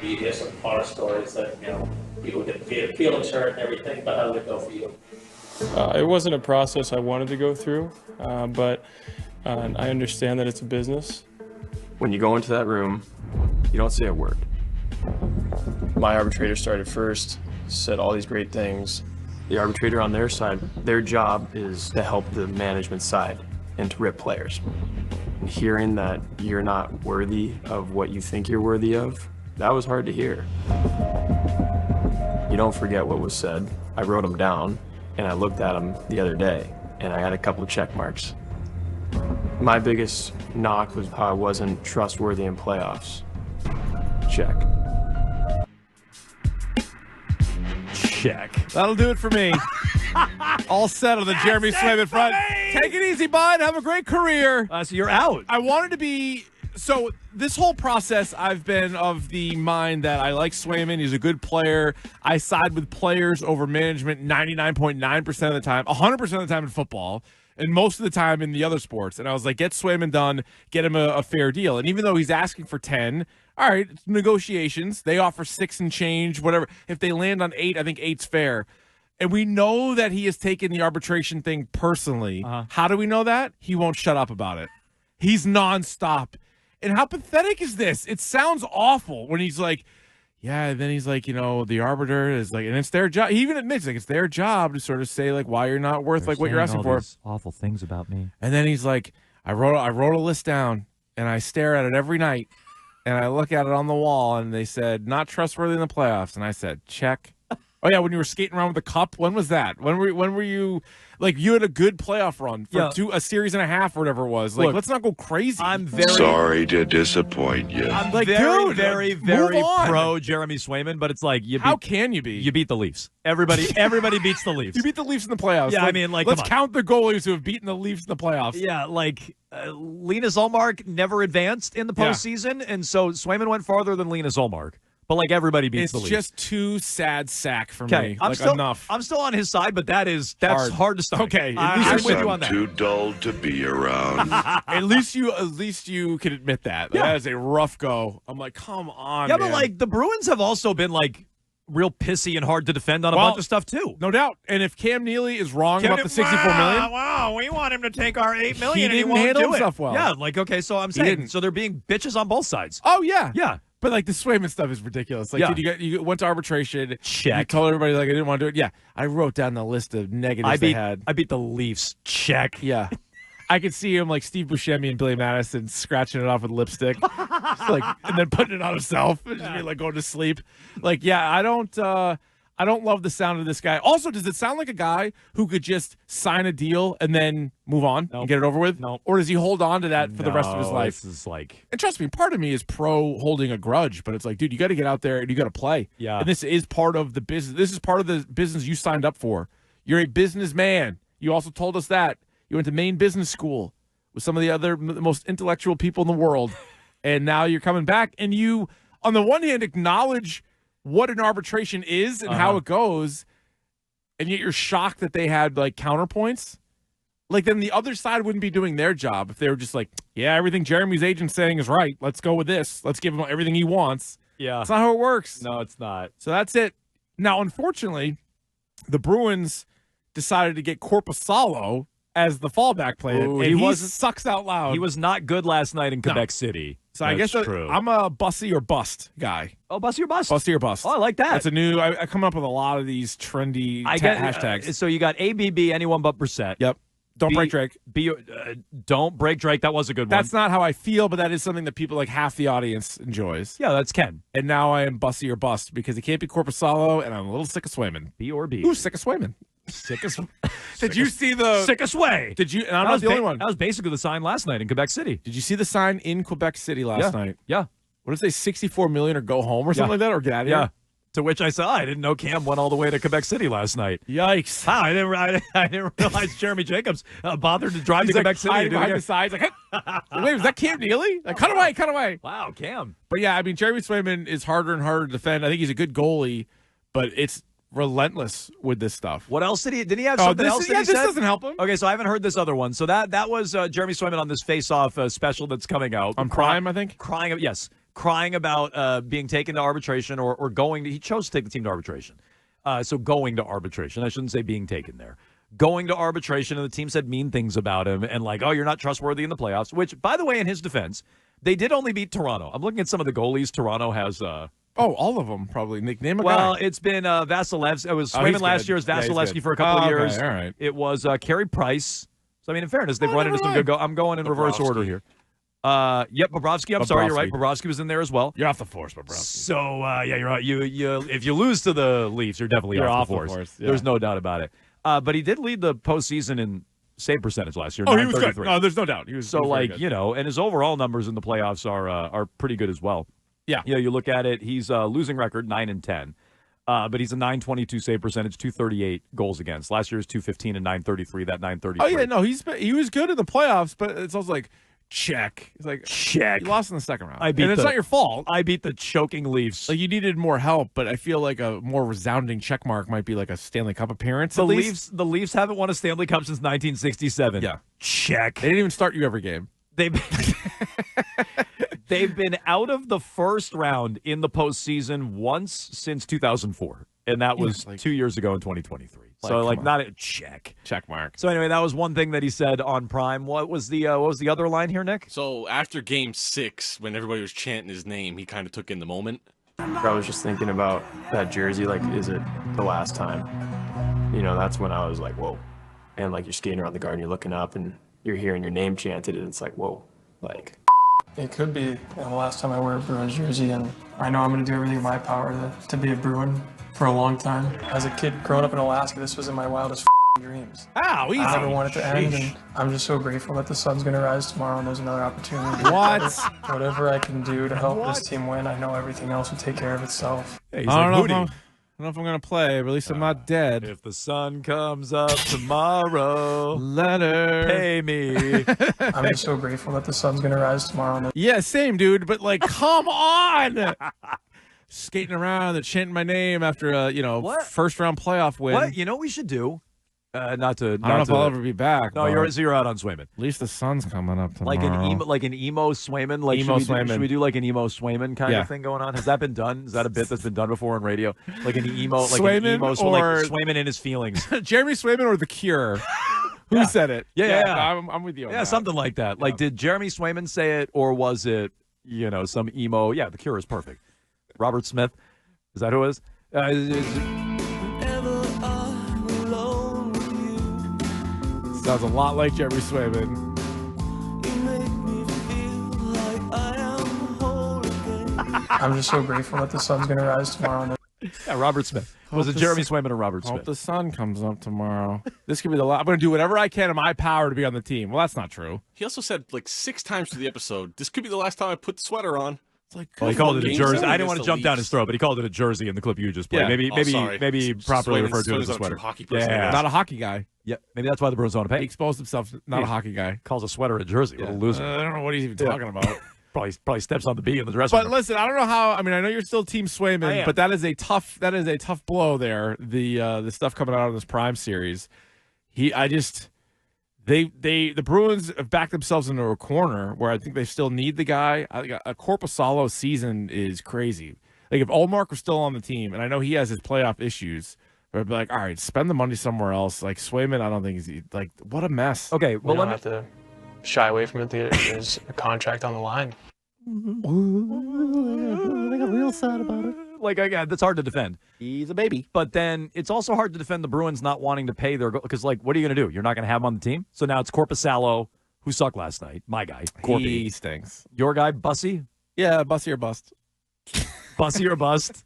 You hear some horror stories that, people get feeling hurt and everything, but how did it go for you? It wasn't a process I wanted to go through, but I understand that it's a business. When you go into that room, you don't say a word. My arbitrator started first, said all these great things. The arbitrator on their side, their job is to help the management side and to rip players. And hearing that you're not worthy of what you think you're worthy of, that was hard to hear. You don't forget what was said. I wrote them down, and I looked at them the other day, and I had a couple of check marks. My biggest knock was how I wasn't trustworthy in playoffs. Check. Check. That'll do it for me. All set on the Jeremy Swayman front. Take it easy, bud. Have a great career. So you're out. I wanted to be... So this whole process, I've been of the mind that I like Swayman. He's a good player. I side with players over management 99.9% of the time, 100% of the time in football, and most of the time in the other sports. And I was like, get Swayman done, get him a fair deal. And even though he's asking for 10, all right, it's negotiations. They offer 6 and change, whatever. If they land on 8, I think 8's fair. And we know that he has taken the arbitration thing personally. How do we know that? He won't shut up about it. He's nonstop. And how pathetic is this? It sounds awful when he's like, yeah, and then he's like, the arbiter is like, and it's their job. He even admits, like, it's their job to sort of say, like, why you're not worth, like, what you're asking for. Awful things about me. And then he's like, I wrote a list down, and I stare at it every night, and I look at it on the wall, and they said, not trustworthy in the playoffs. And I said, check. Oh, yeah, when you were skating around with the cup, when was that? When were you, like, you had a good playoff run for a series and a half or whatever it was. Like, let's not go crazy. I'm very sorry to disappoint you. I'm like, very pro Jeremy Swayman, but it's like, how can you be? You beat the Leafs. Everybody beats the Leafs. You beat the Leafs in the playoffs. Yeah, let's count the goalies who have beaten the Leafs in the playoffs. Yeah, like Linus Ullmark never advanced in the postseason, and so Swayman went farther than Linus Ullmark. But, like, everybody beats the Leafs. It's just too sad sack for me. Enough. I'm still on his side, but that's hard to stomach. Okay, I'm with you on that. Too dull to be around. At least you can admit that. Yeah. That is a rough go. I'm like, come on, man. But, like, the Bruins have also been, like, real pissy and hard to defend on a bunch of stuff, too. No doubt. And if Cam Neely is wrong about the $64 million. Wow, we want him to take our $8 million, he didn't handle himself well. Yeah, like, okay, so I'm saying, so they're being bitches on both sides. Oh, yeah. Yeah. But, like, the Swayman stuff is ridiculous. Like, dude, you went to arbitration. Check. You told everybody, like, I didn't want to do it. Yeah. I wrote down the list of negatives they had. I beat the Leafs. Check. Yeah. I could see him, like, Steve Buscemi and Billy Madison scratching it off with lipstick. And then putting it on himself. And just be, like, going to sleep. Like, yeah, I don't love the sound of this guy. Also, does it sound like a guy who could just sign a deal and then move on and get it over with? No. Or does he hold on to that for the rest of his life? This is like... And trust me, part of me is pro holding a grudge, but it's like, dude, you got to get out there and you got to play. Yeah. And this is part of the business. This is part of the business you signed up for. You're a businessman. You also told us that. You went to Maine Business School with some of the most intellectual people in the world. And now you're coming back and you, on the one hand, acknowledge what an arbitration is and how it goes, and yet you're shocked that they had, like, counterpoints. Like, then the other side wouldn't be doing their job if they were just like, yeah, everything Jeremy's agent's saying is right. Let's go with this. Let's give him everything he wants. Yeah. That's not how it works. No, it's not. So that's it. Now, unfortunately, the Bruins decided to get Korpisalo as the fallback player, and he sucks out loud. He was not good last night in Quebec City. So I guess I'm a bussy or bust guy. Oh, bussy or bust? Bussy or bust. Oh, I like that. That's a new. I come up with a lot of these trendy hashtags. So you got ABB, anyone but Brissett. Yep. Don't break Drake. Don't break Drake. That was a good one. That's not how I feel, but that is something that people, like, half the audience enjoys. Yeah, that's Ken. And now I am bussy or bust because it can't be Korpisalo, and I'm a little sick of Swayman. B or B. Who's sick of Swayman? Did you see the sickest way? Did you? And I'm not the only one. That was basically the sign last night in Quebec City. Did you see the sign in Quebec City last night? Yeah. What did it say? $64 million or go home or something like that, or get out of here? Yeah. To which I said, I didn't know Cam went all the way to Quebec City last night. Yikes! Wow, I didn't realize Jeremy Jacobs bothered to drive to Quebec City. Hiding behind the sides, like, wait, was that Cam Neely? Like, cut away! Wow, Cam. But yeah, I mean, Jeremy Swayman is harder and harder to defend. I think he's a good goalie, but it's relentless with this stuff. What else did he have? Something else that he said? This doesn't help him. Okay, so I haven't heard this other one. So that was Jeremy Swayman on this Face Off special that's coming out on Prime, I think. Crying crying about being taken to arbitration or going to, he chose to take the team to arbitration. So going to arbitration. I shouldn't say being taken there. Going to arbitration, and the team said mean things about him and like, oh, you're not trustworthy in the playoffs, which, by the way, in his defense, they did only beat Toronto. I'm looking at some of the goalies Toronto has. All of them probably. Name a well, guy. it's been Vasilevsky. It was Swayman last year. It was Vasilevsky for a couple of years. All right. It was Carey Price. So, I mean, in fairness, they've run into some never good I'm going in reverse order here. Yep, Bobrovsky. I'm sorry, you're right. Bobrovsky was in there as well. You're off the force, Bobrovsky. So, yeah, you're right. You if you lose to the Leafs, you're definitely off the force. Yeah. There's no doubt about it. But he did lead the postseason in save percentage last year. Oh, he was good. 933. No, there's no doubt. He was So, very like, good. you know, and his overall numbers in the playoffs are pretty good as well. Yeah. You know, you look at it, he's losing record 9-10. But he's a 922 save percentage, 238 goals against. Last year's 215 and 933, that 933. Oh, yeah, no, he was good in the playoffs, but it's also like, check. It's like, check. You lost in the second round. And it's not your fault. I beat the choking Leafs. Like, you needed more help, but I feel like a more resounding check mark might be like a Stanley Cup appearance. The Leafs haven't won a Stanley Cup since 1967. Yeah. Check. They didn't even start you every game. They've been out of the first round in the postseason once since 2004, and that was 2 years ago in 2023. So, like, not a check mark. So anyway, that was one thing that he said on Prime. What was the other line here, Nick? So after Game 6, when everybody was chanting his name, he kind of took in the moment. I was just thinking about that jersey, like, is it the last time? You know, that's when I was like, whoa. And, like, you're skating around the garden, you're looking up, and you're hearing your name chanted, and it's like, whoa, like. It could be the last time I wear a Bruins jersey, and I know I'm going to do everything in my power to be a Bruin for a long time. As a kid growing up in Alaska, this was in my wildest dreams. Ow, easy. I never want it to end, and I'm just so grateful that the sun's going to rise tomorrow and there's another opportunity. What? Whatever I can do to help this team win, I know everything else will take care of itself. Hey, I don't know if I'm going to play, but at least I'm not dead. If the sun comes up tomorrow, let her pay me. I'm just so grateful that the sun's going to rise tomorrow. And yeah, same, dude. But, like, come on. Skating around and chanting my name after a, first round playoff win. What? You know what we should do? I don't know if I'll ever be back. No, you're out on Swayman. At least the sun's coming up tomorrow. Like an emo Swayman. Like should we do like an emo Swayman kind of thing going on? Has that been done? Is that a bit that's been done before on radio? Like an emo, like Swayman an emo, or like Swayman in his feelings. Jeremy Swayman or The Cure? Who said it? Yeah. I'm with you. On yeah, that. something like that. Like, did Jeremy Swayman say it, or was it some emo? Yeah, The Cure is perfect. Robert Smith, is that who it is? Sounds a lot like Jeremy Swayman. I'm just so grateful that the sun's going to rise tomorrow. And Yeah, Robert Smith. Was it Jeremy Swayman or Robert Smith? Hope the sun comes up tomorrow. This could be the last. I'm going to do whatever I can in my power to be on the team. Well, that's not true. He also said like 6 times through the episode, this could be the last time I put the sweater on. It's like, Well, he called it a Games jersey. only I didn't against want to the jump down Leafs. his throat, but he called it a jersey in the clip you just played. Yeah. Maybe properly referred to it as a Swayman's not sweater. true hockey person, I Yeah, guess. not a hockey guy. yeah. Maybe that's why the Bruins don't want to He pay. exposed himself. Not a hockey guy. Calls a sweater a jersey. What a loser. I don't know what he's even talking about. Probably steps on the B in the dressing But room. listen, I don't know how. I mean, I know you're still Team I Swayman, am. but that is a tough blow there. The stuff coming out of this Prime series. The Bruins have backed themselves into a corner where I think they still need the guy. A Korpisalo season is crazy. Like if Ullmark was still on the team, and I know he has his playoff issues, but I'd be like, all right, spend the money somewhere else. Like Swayman, I don't think he's like, what a mess. Okay, we well, don't let have to shy away from it. There's a contract on the line. I got real sad about it. Like, again, that's hard to defend. He's a baby. But then it's also hard to defend the Bruins not wanting to pay their because, like, what are you going to do? You're not going to have him on the team? So now it's Korpisalo, who sucked last night. My guy, Corpy. He stinks. Your guy, Bussy? Yeah, Bussy or bust. Bussy or bust?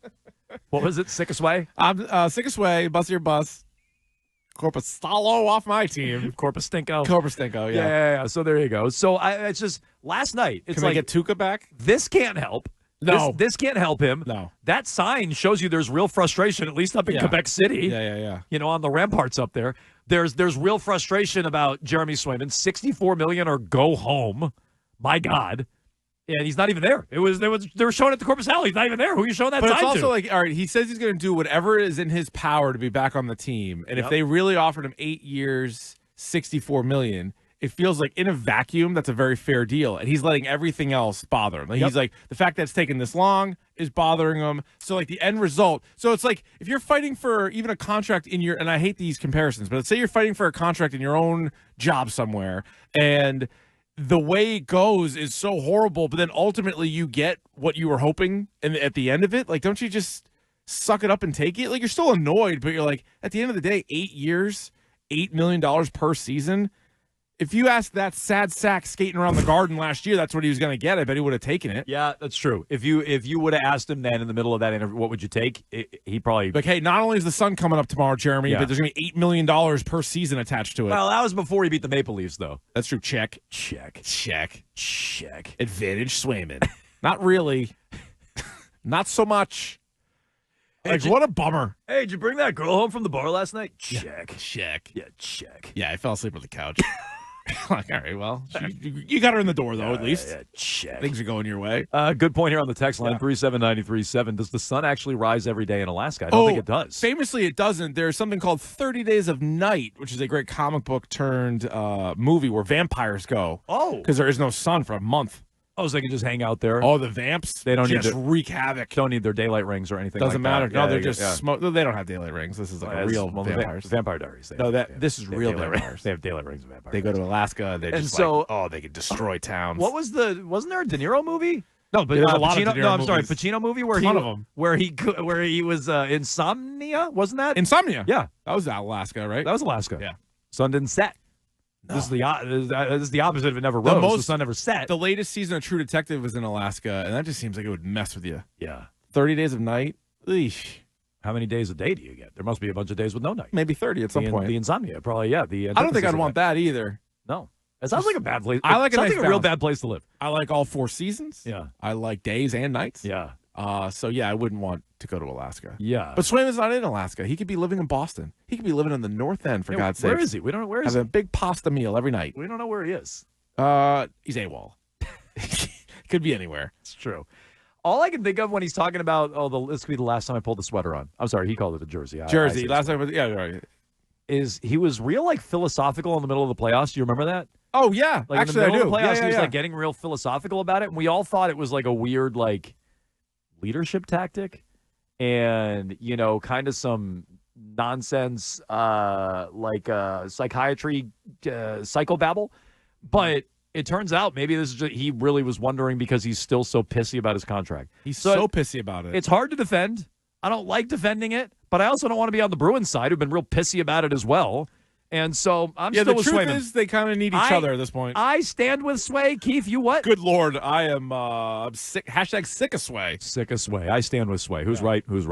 What was it? Sickest way? I'm sickest way, Bussy or bust. Korpisalo off my team. Corpustinko. Korpistinko, Yeah. So there you go. So it's just last night. It's Can like we get Tuukka back? this can't help. No. This can't help him. No. That sign shows you there's real frustration, at least up in Yeah. Quebec City. Yeah. You know, on the ramparts up there. There's real frustration about Jeremy Swayman. $64 million or go home. My God. And he's not even there. They were showing it to Corpus Alley. He's not even there. Who are you showing that But sign it's also to? like, all right, he says he's going to do whatever is in his power to be back on the team. And if they really offered him 8 years, $64 million, it feels like in a vacuum, that's a very fair deal. And he's letting everything else bother him. Like, he's like, the fact that it's taken this long is bothering him. So, like, the end result. So, it's like, if you're fighting for even a contract in your, and I hate these comparisons, but let's say you're fighting for a contract in your own job somewhere, and the way it goes is so horrible, but then ultimately you get what you were hoping at the end of it. Like, don't you just suck it up and take it? Like, you're still annoyed, but you're like, at the end of the day, 8 years, $8 million per season. If you asked that sad sack skating around the Garden last year, that's what he was going to get. I bet he would have taken it. Yeah, that's true. If you would have asked him then in the middle of that interview, what would you take? He probably like, hey, not only is the Sun coming up tomorrow, Jeremy, but there's going to be $8 million per season attached to it. Well, that was before he beat the Maple Leafs, though. That's true. Check. Advantage Swayman. Not really. Not so much. Like, what a bummer. Hey, did you bring that girl home from the bar last night? Check. Yeah, check. Yeah, I fell asleep on the couch. Like, all right, well, you got her in the door, though, at least. Yeah, check. Things are going your way. Good point here on the text line, 37937. Does the sun actually rise every day in Alaska? I don't think it does. Famously, it doesn't. There's something called 30 Days of Night, which is a great comic book turned movie where vampires go. Oh. Because there is no sun for a month. Oh, so they can just hang out there? Oh, the vamps? They don't just need wreak havoc. Don't need their daylight rings or anything Doesn't matter. That. No, they're just smoke. They don't have daylight rings. This is like a real vampires. Vampire Diaries. This is real vampires. They have daylight rings of vampires. They go to Alaska. And they're just they can destroy towns. What was wasn't there a De Niro movie? No, but there's a lot of De Niro I'm sorry, Pacino movie where he was Insomnia, wasn't that? Insomnia. Yeah. That was Alaska, right? That was Alaska. Yeah. Sun didn't set. No. This is the opposite of it never rose. The sun never set. The latest season of True Detective was in Alaska, and that just seems like it would mess with you. Yeah. 30 Days of Night. Eesh. How many days a day do you get? There must be a bunch of days with no night. Maybe 30 at some point. The insomnia, probably, yeah. I don't think I'd want that either. No. It sounds like a bad place. I like a real bad place to live. I like all 4 seasons. Yeah. I like days and nights. Yeah. So, yeah, I wouldn't want to go to Alaska. Yeah. But Swayman's not in Alaska. He could be living in Boston. He could be living on the North End, for God's sake. Where is he? We don't know where is he. Having a big pasta meal every night. We don't know where he is. He's AWOL. Could be anywhere. It's true. All I can think of when he's talking about, this could be the last time I pulled the sweater on. I'm sorry, he called it a jersey. Jersey. Last time, right. Is he was real, like, philosophical in the middle of the playoffs. Do you remember that? Oh, yeah. Like, actually, in the middle I do. Of the playoffs, he was, like, getting real philosophical about it, and we all thought it was, like, a weird, like, leadership tactic and, kind of some nonsense, psychiatry psychobabble. But it turns out maybe this is just, he really was wondering because he's still so pissy about his contract. He's so pissy about it. It's hard to defend. I don't like defending it, but I also don't want to be on the Bruins side, who've been real pissy about it as well. And so I'm still with Swayman. The truth is they kind of need each other at this point. I stand with Sway. Keefe, you what? Good Lord, I am sick. #sick of Sway. Sick of Sway. I stand with Sway. Who's right? Who's wrong?